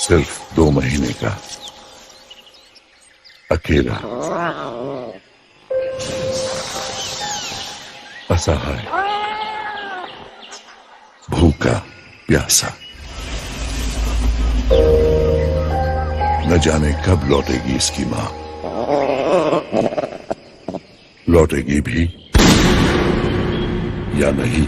सिर्फ 2 महीने का, अकेला, असहाय, भूखा प्यासा। न जाने कब लौटेगी इसकी मां, लौटेगी भी या नहीं।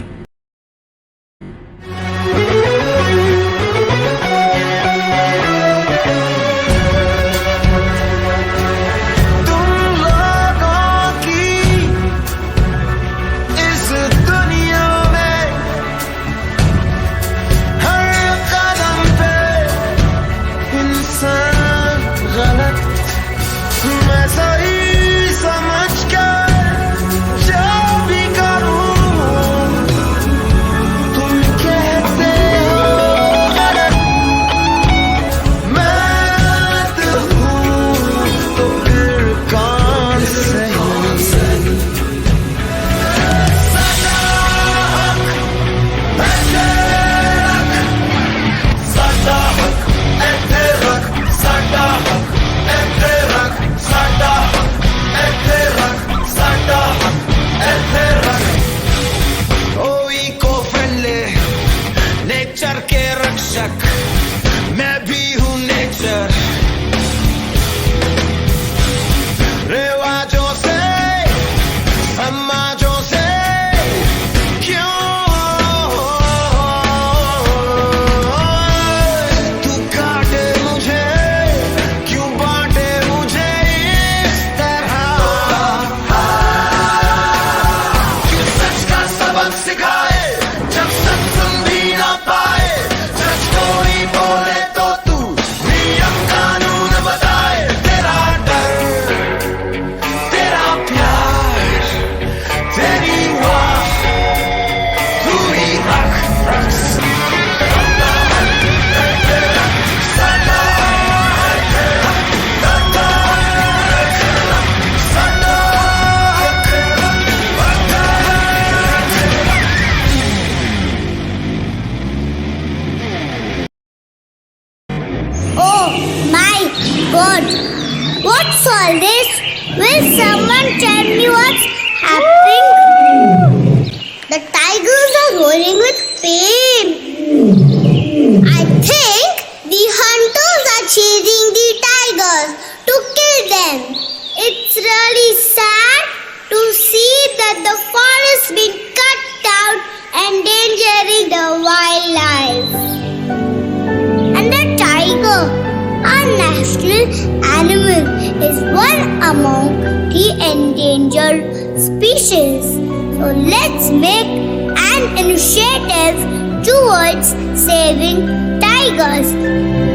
नेचर के रक्षक मैं भी हूँ नेचर, रिवाजों से समाजों से क्यों तू काटे मुझे, क्यों बांटे मुझे इस तरह, क्यों सच का सबक सिखाए जब सच सुन भी ना पाए, सच कोई बोले तो तू नियम कानून बताए। तेरा डर, तेरा प्यार, तेरी वाह, तू ही रख Oh my God! What's all this? Will someone tell me what's happening? The tigers are roaring with pain. I think the hunters are chasing the tigers to kill them. It's really sad to see that the forest being cut down, endangering the wildlife. And the tiger, our national animal, is one among the endangered species. So let's make an initiative towards saving tigers.